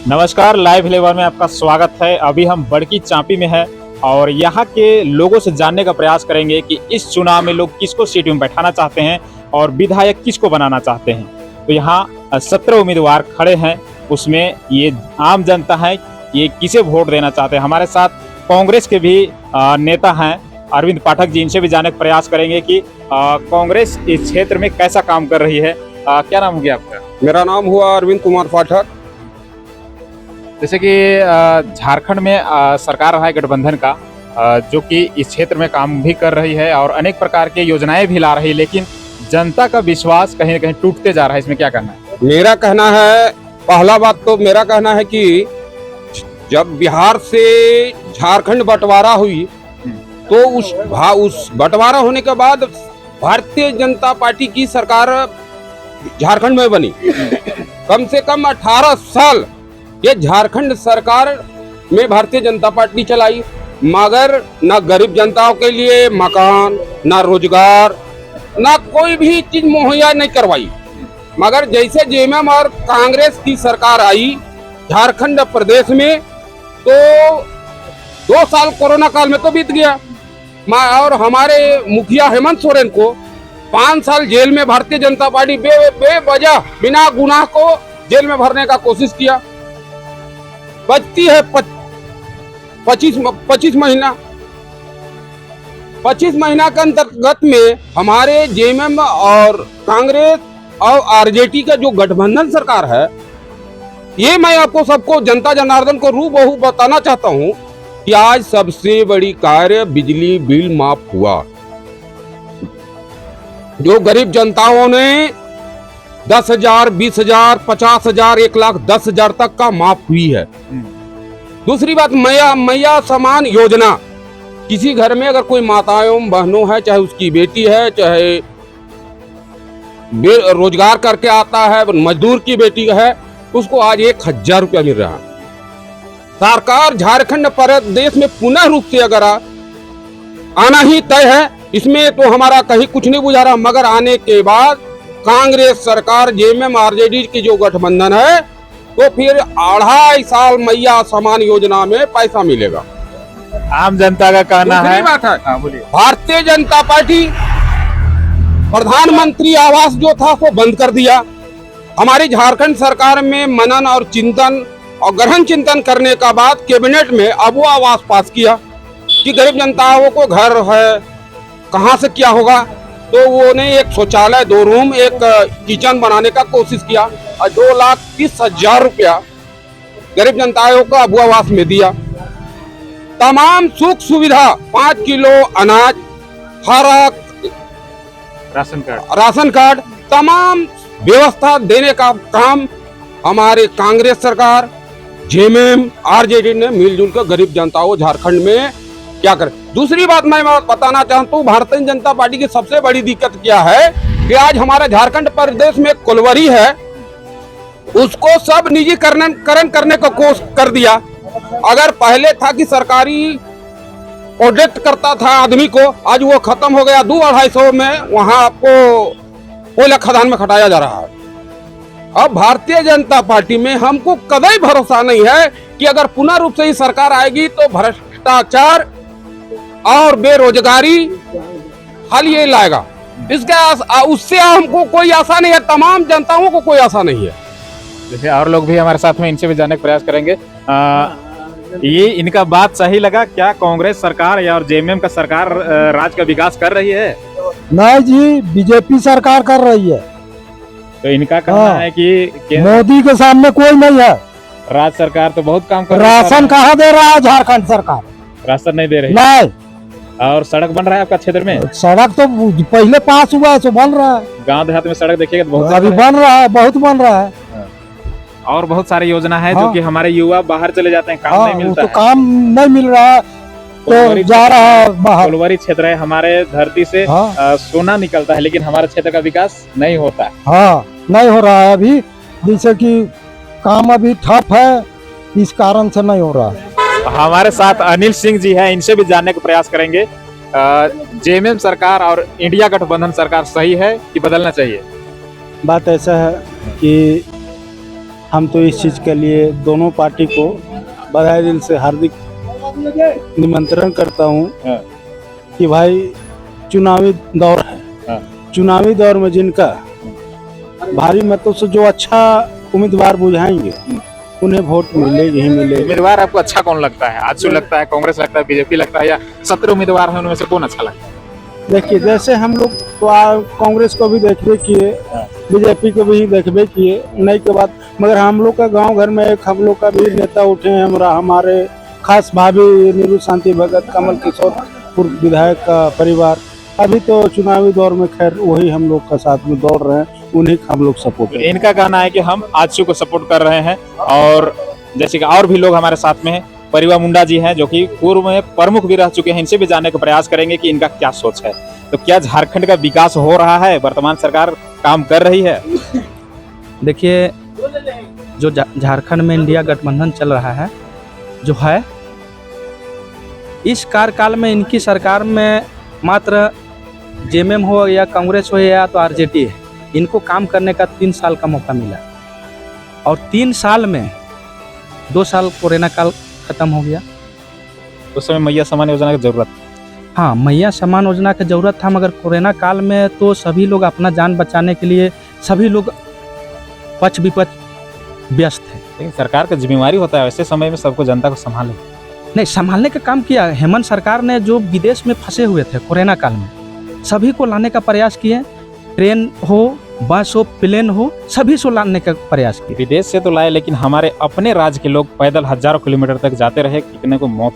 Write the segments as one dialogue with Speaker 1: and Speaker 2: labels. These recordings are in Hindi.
Speaker 1: नमस्कार, लाइव 11 में आपका स्वागत है। अभी हम बड़की चांपी में हैं और यहाँ के लोगों से जानने का प्रयास करेंगे कि इस चुनाव में लोग किसको सीट में बैठाना चाहते हैं और विधायक किसको बनाना चाहते हैं। तो यहाँ 17 उम्मीदवार खड़े हैं, उसमें ये आम जनता है, ये किसे वोट देना चाहते हैं। हमारे साथ कांग्रेस के भी नेता हैं अरविंद पाठक जी, इनसे भी जानने का प्रयास करेंगे कि कांग्रेस इस क्षेत्र में कैसा काम कर रही है। क्या नाम हो गया आपका?
Speaker 2: मेरा नाम हुआ अरविंद कुमार पाठक।
Speaker 1: जैसे कि झारखंड में सरकार रहा है गठबंधन का, जो कि इस क्षेत्र में काम भी कर रही है और अनेक प्रकार की योजनाएं भी ला रही है, लेकिन जनता का विश्वास कहीं न कहीं टूटते जा रहा है। इसमें क्या करना है?
Speaker 2: मेरा कहना है, पहला बात तो मेरा कहना है कि जब बिहार से झारखंड बंटवारा हुई तो उस बंटवारा होने के बाद भारतीय जनता पार्टी की सरकार झारखंड में बनी। कम से कम 18 साल ये झारखंड सरकार में भारतीय जनता पार्टी चलाई, मगर न गरीब जनताओं के लिए मकान, न रोजगार, न कोई भी चीज मुहैया नहीं करवाई। मगर जैसे जेएमएम और कांग्रेस की सरकार आई झारखंड प्रदेश में, तो 2 साल कोरोना काल में तो बीत गया और हमारे मुखिया हेमंत सोरेन को 5 साल जेल में भारतीय जनता पार्टी बेवजह बिना गुनाह को जेल में भरने का कोशिश किया। बचती है 25 महीना के अंतर्गत में हमारे जेएमएम और कांग्रेस और आरजेडी का जो गठबंधन सरकार है, ये मैं आपको सबको जनता जनार्दन को रूबहू बताना चाहता हूं कि आज सबसे बड़ी कार्य बिजली बिल माफ हुआ। जो गरीब जनताओं ने 10,000, 20,000, 50,000, 1,10,000 तक का माफ हुई है। दूसरी बात, मैया समान योजना, किसी घर में अगर कोई माताओं बहनों है, चाहे उसकी बेटी है, चाहे रोजगार करके आता है, मजदूर की बेटी है, उसको आज 1,000 रुपया मिल रहा है। सरकार झारखंड प्रदेश में पुनः रूप से अगर आना ही तय है, इसमें तो हमारा कहीं कुछ नहीं बुझा रहा। मगर आने के बाद कांग्रेस सरकार, जेएमएम आरजेडी की जो गठबंधन है, तो फिर 2.5 साल मैया समान योजना में पैसा मिलेगा।
Speaker 1: आम जनता का कहना है।
Speaker 2: बात है, भारतीय जनता पार्टी प्रधानमंत्री आवास जो था वो बंद कर दिया। हमारी झारखंड सरकार में मनन और चिंतन और गहन चिंतन करने का बाद कैबिनेट में अब वो आवास पास किया कि गरीब जनताओं को घर है, कहां से क्या होगा, तो वो ने एक शौचालय, 2 रूम, एक किचन बनाने का कोशिश किया और 2,30,000 रुपया गरीब जनताओं को अब आवास में दिया। तमाम सुख सुविधा, 5 किलो अनाज, हर राशन कार्ड, तमाम व्यवस्था देने का काम हमारे कांग्रेस सरकार, जेएमएम, आरजेडी ने मिलजुल कर गरीब जनताओं झारखंड में क्या करे। दूसरी बात मैं बताना चाहता हूँ, भारतीय जनता पार्टी की सबसे बड़ी दिक्कत क्या है कि आज हमारा झारखंड प्रदेश में कोलवरी है, उसको सब निजीकरण करने का कोशिश कर दिया। अगर पहले था कि सरकारी प्रोजेक्ट करता था आदमी को, आज वो खत्म हो गया। 2-250 में वहां आपको कोयला खदान में खटाया जा रहा है। अब भारतीय जनता पार्टी में हमको कभी भरोसा नहीं है कि अगर पुनः रूप से ही सरकार आएगी तो भ्रष्टाचार और बेरोजगारी हल ये लाएगा। इसका उससे हमको कोई आशा नहीं है, तमाम जनताओं को कोई आशा नहीं है।
Speaker 1: जैसे और लोग भी हमारे साथ में, इनसे भी जानने का प्रयास करेंगे। ये इनका बात सही लगा क्या? कांग्रेस सरकार या और जेएमएम का सरकार राज्य का विकास कर रही है?
Speaker 3: नहीं जी, बीजेपी सरकार कर रही है।
Speaker 1: तो इनका कहना है कि
Speaker 3: मोदी के सामने कोई नहीं है।
Speaker 1: राज्य सरकार तो बहुत काम कर रही है।
Speaker 3: राशन कहाँ दे रहा है झारखंड सरकार?
Speaker 1: राशन नहीं दे रही।
Speaker 3: नहीं।
Speaker 1: और सड़क बन रहा है आपका क्षेत्र में?
Speaker 3: सड़क तो पहले पास हुआ है, तो बन रहा है।
Speaker 1: गांव देहात में सड़क देखिएगा तो बहुत
Speaker 3: अभी बन रहा है, बहुत बन रहा है।
Speaker 1: और बहुत सारी योजना है जो कि हमारे युवा बाहर चले जाते हैं, काम नहीं मिलता
Speaker 3: तो काम नहीं मिल रहा है, तो जा रहा है बाहर।
Speaker 1: कोलवरी क्षेत्र है, हमारे धरती से सोना निकलता है, लेकिन हमारे क्षेत्र का विकास नहीं होता है।
Speaker 3: हाँ, नहीं हो रहा है अभी, जैसे कि काम अभी ठप है, इस कारण से नहीं हो रहा है।
Speaker 1: हमारे साथ अनिल सिंह जी हैं, इनसे भी जानने का प्रयास करेंगे। जेएमएम सरकार और इंडिया गठबंधन सरकार सही है कि बदलना चाहिए?
Speaker 3: बात ऐसा है कि
Speaker 4: हम तो इस चीज़ के लिए दोनों पार्टी को बधाई दिल से हार्दिक निमंत्रण करता हूँ
Speaker 1: हाँ।
Speaker 4: कि भाई चुनावी दौर है।
Speaker 1: हाँ।
Speaker 4: चुनावी दौर में जिनका भारी मतों से जो अच्छा उम्मीदवार बुझाएंगे उन्हें वोट मिलेगी ही मिलेगी।
Speaker 1: उम्मीदवार आपको अच्छा कौन लगता है? आजसू लगता है, कांग्रेस लगता है, बीजेपी लगता है, या 17 उम्मीदवार हैं उनमें से कौन अच्छा लगता है?
Speaker 4: देखिए जैसे हम लोग तो कांग्रेस को भी देखबे किए, बीजेपी को भी देखबे किए, नहीं के बाद मगर हम लोग का गांव घर में एक हम लोग का भी नेता उठे हैं, हमारे खास भाभी नीरू शांति भगत, कमल किशोर पूर्व विधायक का परिवार अभी तो चुनावी दौर में खैर वही हम लोग का साथ में दौड़ रहे हैं, उन्हीं का हम लोग सपोर्ट कर रहे हैं।
Speaker 1: इनका कहना है कि हम आजसू को सपोर्ट कर रहे हैं, और जैसे कि और भी लोग हमारे साथ में हैं। परिवा मुंडा जी हैं जो कि पूर्व में प्रमुख भी रह चुके हैं, इनसे भी जानने का प्रयास करेंगे कि इनका क्या सोच है। तो क्या झारखंड का विकास हो रहा है? वर्तमान सरकार काम कर रही है?
Speaker 5: देखिए जो झारखंड में इंडिया गठबंधन चल रहा है जो है, इस कार्यकाल में इनकी सरकार में मात्र जेएमएम हो या कांग्रेस हो या तो आरजेडी है, इनको काम करने का 3 साल का मौका मिला, और 3 साल में 2 साल कोरोना काल खत्म हो गया।
Speaker 1: उस समय मैया समान योजना की जरूरत।
Speaker 5: हाँ, मैया समान योजना की जरूरत था, मगर कोरोना काल में तो सभी लोग अपना जान बचाने के लिए सभी लोग पक्ष विपक्ष व्यस्त थे।
Speaker 1: लेकिन सरकार का जिम्मेवारी होता है ऐसे समय में सबको, जनता को संभाले।
Speaker 5: नहीं, संभालने का काम किया। हेमंत सरकार ने जो विदेश में फंसे हुए थे कोरोना काल में, सभी को लाने का प्रयास किए। ट्रेन हो, बस हो, प्लेन हो, सभी को लाने का प्रयास किए।
Speaker 1: विदेश से तो लाए, लेकिन हमारे अपने राज्य के लोग पैदल हजारों किलोमीटर तक जाते रहे, कितने को मौत।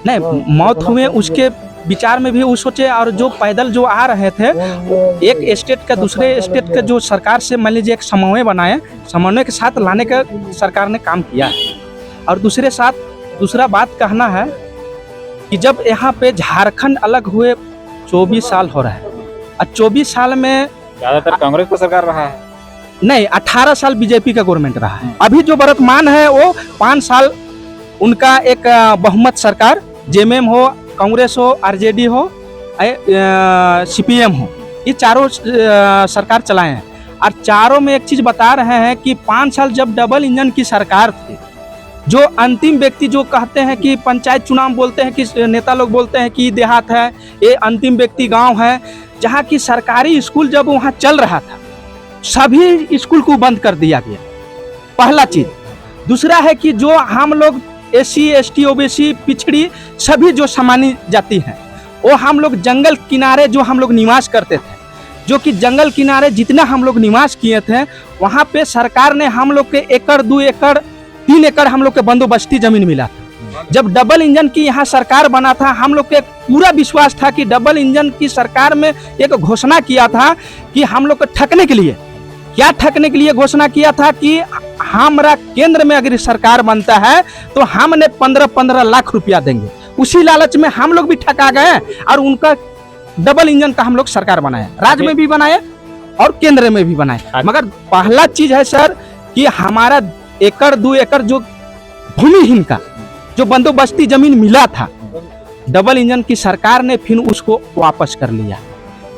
Speaker 5: नहीं, मौत हुए उसके विचार में भी वो सोचे, और जो पैदल जो आ रहे थे, एक स्टेट का दूसरे स्टेट का जो सरकार से मान लीजिए एक समन्वय बनाए, समन्वय के साथ लाने का सरकार ने काम किया है। और दूसरा बात कहना है कि जब यहाँ पे झारखंड अलग हुए 24 साल हो रहा है, और 24 साल में
Speaker 1: ज्यादातर कांग्रेस का सरकार रहा है।
Speaker 5: नहीं, 18 साल बीजेपी का गवर्नमेंट रहा है। अभी जो वर्तमान है वो 5 साल उनका एक बहुमत सरकार, जेएमएम हो, कांग्रेस हो, आरजेडी हो, सीपीएम हो, ये चारों सरकार चलाए हैं। और चारों में एक चीज बता रहे हैं कि 5 साल जब डबल इंजन की सरकार थी, जो अंतिम व्यक्ति जो कहते हैं कि पंचायत चुनाव बोलते हैं कि नेता लोग बोलते हैं कि देहात है, ये अंतिम व्यक्ति गांव है, जहां की सरकारी स्कूल जब वहां चल रहा था, सभी स्कूल को बंद कर दिया गया, पहला चीज। दूसरा है कि जो हम लोग एससी, एसटी, ओबीसी, पिछड़ी सभी जो सामान्य जाति हैं, वो हम लोग जंगल किनारे जो हम लोग निवास करते थे, जो कि जंगल किनारे जितना हम लोग निवास किए थे, वहाँ पे सरकार ने हम लोग के 1 एकड़ 2 एकड़ 3 एकड़ हम लोग के बंदोबस्ती जमीन मिला था। जब डबल इंजन की यहाँ सरकार बना था, हम लोग के पूरा विश्वास था कि डबल इंजन की सरकार में एक घोषणा किया था कि हम लोग को ठगने के लिए, क्या ठगने के लिए घोषणा किया था कि हमारा केंद्र में अगर सरकार बनता है तो हमने 15-15 लाख रुपया देंगे। उसी लालच में हम लोग भी ठगा गए, और उनका डबल इंजन का हम लोग सरकार बनाए, राज्य में भी बनाए और केंद्र में भी बनाए। मगर पहला चीज है सर कि हमारा 1 एकड़ 2 एकड़ जो भूमिहीन का जो बंदोबस्ती जमीन मिला था, डबल इंजन की सरकार ने फिर उसको वापस कर लिया।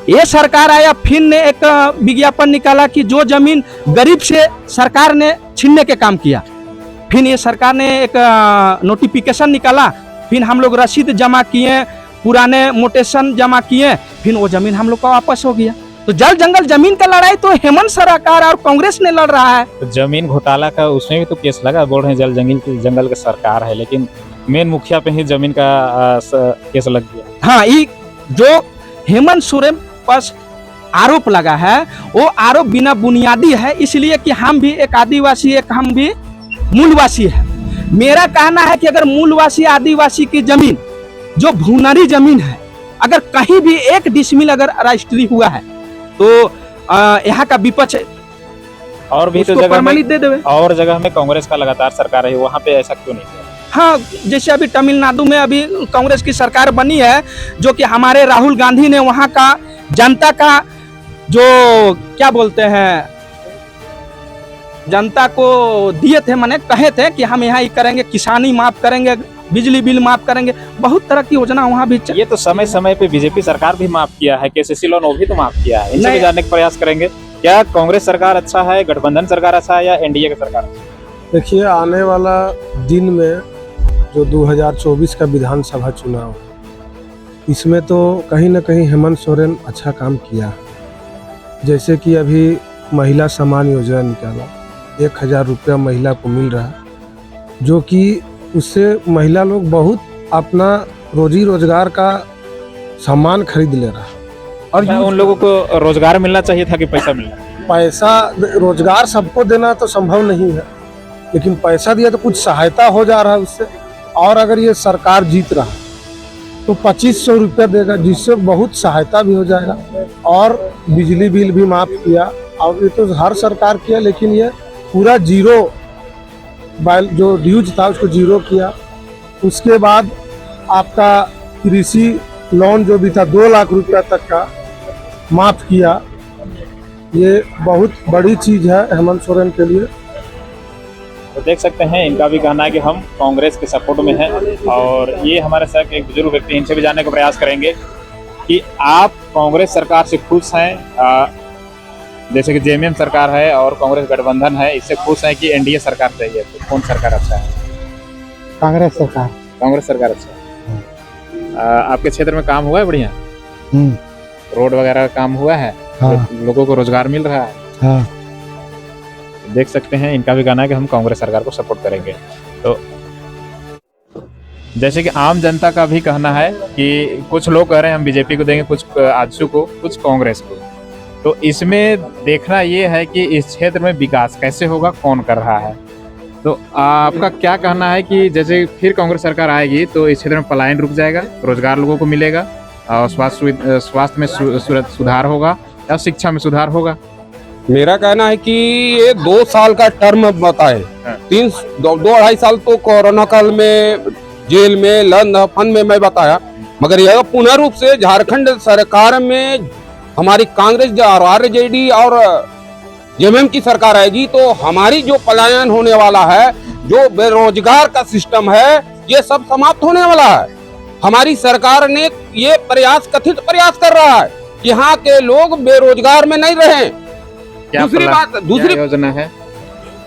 Speaker 5: ये सरकार आया, फिर ने एक विज्ञापन निकाला कि जो जमीन गरीब से सरकार ने छीनने के काम किया। फिर ये सरकार ने एक नोटिफिकेशन निकाला, फिर हम लोग रसीद जमा किए, पुराने मोटेशन जमा किए, फिर वो जमीन हम लोग का वापस हो गया। तो जल जंगल जमीन का लड़ाई तो हेमंत सरकार और कांग्रेस ने लड़ रहा है।
Speaker 1: तो जमीन घोटाला का उसमें भी तो केस लगा, बोल रहे हैं जंगल की सरकार है, लेकिन मेन मुखिया पे ही जमीन का केस लग गया।
Speaker 5: हाँ, ये जो हेमंत सोरेन पर आरोप लगा है, वो आरोप बिना बुनियादी है, इसलिए कि हम भी एक आदिवासी, एक हम भी मूलवासी है। मेरा कहना है कि अगर मूलवासी आदिवासी की जमीन जो भूनरी जमीन है, अगर कहीं भी 1 डिसमिल अगर रजिस्ट्री हुआ है तो यहाँ का विपक्ष
Speaker 1: और भी तो
Speaker 5: उसको
Speaker 1: जगह
Speaker 5: प्रमाणित दे देवे।
Speaker 1: और जगह में कांग्रेस का लगातार सरकार है, वहाँ पे ऐसा क्यों नहीं है?
Speaker 5: हाँ, जैसे अभी तमिलनाडु में अभी कांग्रेस की सरकार बनी है, जो कि हमारे राहुल गांधी ने वहाँ का जनता का जो क्या बोलते हैं, जनता को दिए थे, माने कहे थे कि हम यहाँ ही करेंगे, किसानी माफ करेंगे, बिजली बिल माफ करेंगे, बहुत तरह की योजना वहाँ भी
Speaker 1: ये तो समय समय पे बीजेपी सरकार भी माफ किया है, केसीसी लोन वो भी तो माफ किया है। इनसे भी
Speaker 5: नहीं।
Speaker 1: जानने का प्रयास करेंगे क्या कांग्रेस सरकार अच्छा है, गठबंधन सरकार अच्छा है या एनडीए का सरकार?
Speaker 4: देखिए, आने वाला दिन में जो 2024 का विधानसभा चुनाव, इसमें तो कहीं ना कहीं हेमंत सोरेन अच्छा काम किया। जैसे कि अभी महिला सम्मान योजना निकाला, 1000 रुपया महिला को मिल रहा है, जो कि उससे महिला लोग बहुत अपना रोजी रोजगार का सामान खरीद ले रहा है। और
Speaker 1: क्या उन लोगों को रोजगार मिलना चाहिए था कि पैसा मिलना?
Speaker 4: पैसा, रोजगार सबको देना तो संभव नहीं है, लेकिन पैसा दिया तो कुछ सहायता हो जा रहा है उससे। और अगर ये सरकार जीत रहा है तो 2500 रुपया देगा, जिससे बहुत सहायता भी हो जाएगा। और बिजली बिल भी माफ किया, और ये तो हर सरकार किया, लेकिन ये पूरा जीरो जो ड्यूज था उसको जीरो किया। उसके बाद आपका कृषि लोन जो भी था 2 लाख रुपया तक का माफ किया। ये बहुत बड़ी चीज है हेमंत सोरेन के लिए।
Speaker 1: तो देख सकते हैं, इनका भी कहना है कि हम कांग्रेस के सपोर्ट में हैं। और ये हमारे साथ एक बुजुर्ग व्यक्ति, इनसे भी जानने का प्रयास करेंगे कि आप कांग्रेस सरकार से खुश हैं? जैसे कि जेएमएम सरकार है और कांग्रेस गठबंधन है, इससे खुश हैं कि एनडीए सरकार चाहिए? तो कौन सरकार अच्छा है?
Speaker 3: कांग्रेस सरकार।
Speaker 1: कांग्रेस सरकार अच्छा है। आपके क्षेत्र में काम हुआ है बढ़िया? रोड वगैरह का काम हुआ है?
Speaker 3: हाँ।
Speaker 1: लोगों को रोजगार मिल रहा है?
Speaker 3: हाँ।
Speaker 1: देख सकते हैं, इनका भी कहना है कि हम कांग्रेस सरकार को सपोर्ट करेंगे। तो जैसे कि आम जनता का भी कहना है कि कुछ लोग कह रहे हैं हम बीजेपी को देंगे, कुछ आजसू को, कुछ कांग्रेस को। तो इसमें देखना ये है कि इस क्षेत्र में विकास कैसे होगा, कौन कर रहा है। तो आपका क्या कहना है कि जैसे फिर कांग्रेस सरकार आएगी तो इस क्षेत्र में पलायन रुक जाएगा, रोजगार लोगों को मिलेगा, और स्वास्थ्य में सुधार होगा या शिक्षा में सुधार होगा?
Speaker 2: मेरा कहना है कि ये 2 साल का टर्म बताए, 2-2.5 साल तो कोरोना काल में जेल में लंद फन में मैं बताया, मगर यह पुनः रूप से झारखंड सरकार में हमारी कांग्रेस और आरजेडी और जेएमएम की सरकार आएगी तो हमारी जो पलायन होने वाला है, जो बेरोजगार का सिस्टम है, ये सब समाप्त होने वाला है। हमारी सरकार ने ये कथित प्रयास कर रहा है कि यहाँ के लोग बेरोजगार में नहीं रहें। दूसरी
Speaker 1: योजना है,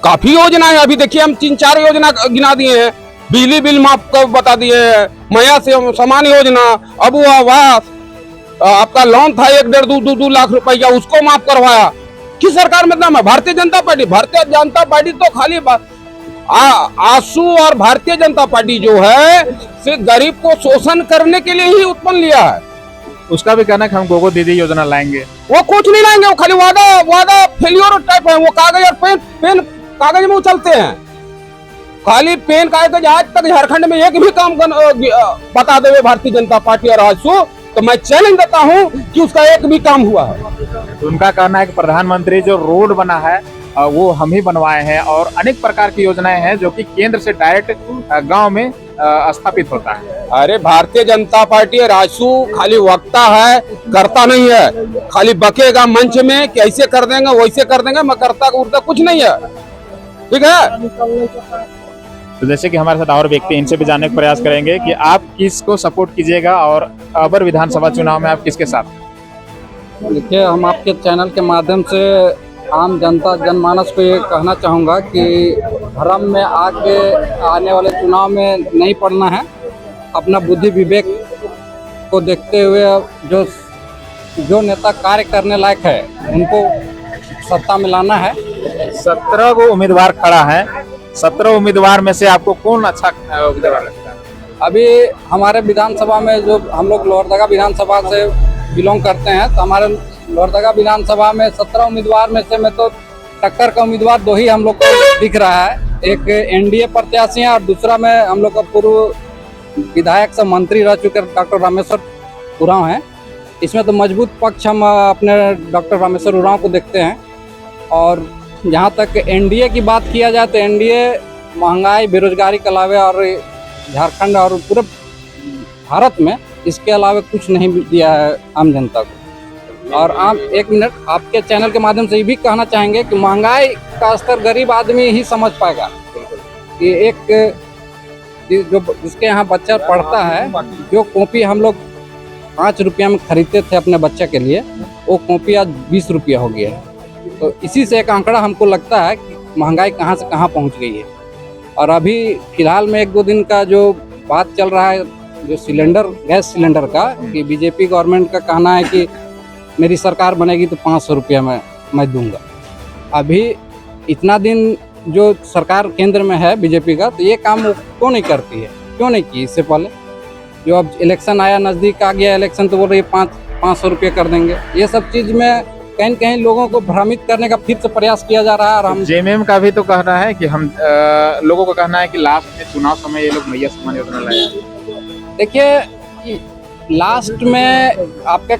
Speaker 2: काफी योजना है। अभी देखिए, हम 3-4 योजना गिना दिए हैं। बिजली बिल माफ कर बता दिए हैं, महिला से समान योजना, अबू आवास, आपका लोन था 1.5-2 लाख रुपए का, उसको माफ करवाया। किस सरकार में नाम है? भारतीय जनता पार्टी। भारतीय जनता पार्टी तो खाली आंसू और भारतीय जनता पार्टी जो है सिर्फ गरीब को शोषण करने के लिए ही उत्पन्न लिया है।
Speaker 1: उसका भी कहना है कि हम गोगो दीदी योजना लाएंगे।
Speaker 2: वो कुछ नहीं लाएंगे, वो खाली वादा फेलियर टाइप है। वो कागज और पेन कागज में उछलते हैं, खाली पेन कागज। आज तक झारखंड में एक भी काम बता देवे भारतीय जनता पार्टी और आजसू, तो मैं चैलेंज देता हूं कि उसका एक भी काम हुआ है।
Speaker 1: उनका कहना है कि प्रधानमंत्री जो रोड बना है वो हम ही बनवाए हैं, और अनेक प्रकार की योजनाएं हैं जो कि केंद्र से डायरेक्ट गांव में स्थापित होता है।
Speaker 2: अरे भारतीय जनता पार्टी राजसू खाली वक्ता है, करता नहीं है। खाली बकेगा मंच में कि ऐसे कर देंगे वैसे कर देंगे, मैं करता उड़ता कुछ नहीं है। ठीक है,
Speaker 1: तो जैसे कि हमारे साथ और व्यक्ति, इनसे भी जानने का प्रयास करेंगे कि आप किसको सपोर्ट कीजिएगा और अबर विधानसभा चुनाव में आप किसके साथ?
Speaker 6: देखिए, हम आपके चैनल के माध्यम से आम जनता जनमानस को ये कहना चाहूँगा कि भ्रम में आके आने वाले चुनाव में नहीं पड़ना है। अपना बुद्धि विवेक को देखते हुए जो नेता कार्य करने लायक है उनको सत्ता में लाना है।
Speaker 1: 17 को उम्मीदवार खड़ा है, 17 उम्मीदवार में से आपको कौन अच्छा उम्मीदवार लगता है?
Speaker 6: अभी हमारे विधानसभा में जो हम लोग लोहरदगा विधानसभा से बिलोंग करते हैं, तो हमारे लोहरदगा विधानसभा में 17 उम्मीदवार में से मैं तो टक्कर का उम्मीदवार 2 ही हम लोग को दिख रहा है। एक एनडीए प्रत्याशी है और दूसरा में हम लोग का पूर्व विधायक से मंत्री रह चुके डॉक्टर रामेश्वर उरांव हैं। इसमें तो मजबूत पक्ष हम अपने डॉक्टर रामेश्वर उरांव को देखते हैं। और जहाँ तक एनडीए की बात किया जाए तो एनडीए महंगाई, बेरोजगारी के अलावा और झारखंड और पूरे भारत में इसके अलावा कुछ नहीं दिया है आम जनता को। और एक मिनट, आपके चैनल के माध्यम से ये भी कहना चाहेंगे कि महंगाई का स्तर गरीब आदमी ही समझ पाएगा। कि एक जो जिसके यहाँ बच्चा पढ़ता है, जो कॉपी हम लोग 5 रुपया में खरीदते थे अपने बच्चे के लिए, वो कॉपी आज 20 रुपया हो गया है। तो इसी से एक आंकड़ा हमको लगता है कि महंगाई कहाँ से कहाँ पहुँच गई है। और अभी फिलहाल में 1-2 दिन का जो बात चल रहा है जो सिलेंडर गैस सिलेंडर का, कि बीजेपी गवर्नमेंट का कहना है कि मेरी सरकार बनेगी तो 500 रुपया मैं दूंगा। अभी इतना दिन जो सरकार केंद्र में है बीजेपी का, तो ये काम वो क्यों नहीं करती है, क्यों नहीं की इससे पहले? जो अब इलेक्शन आया, नज़दीक आ गया इलेक्शन, तो बोल रही है 500 रुपये कर देंगे। ये सब चीज़ में कहीं न कहीं लोगों को भ्रमित करने का फिर से प्रयास किया जा रहा है। और हम
Speaker 1: जेएमएम का भी तो कहना है कि हम लोगों का कहना है कि लास्ट में चुनाव समय ये लोग मैया सम्मान योजना लाए।
Speaker 6: देखिए लास्ट में आपका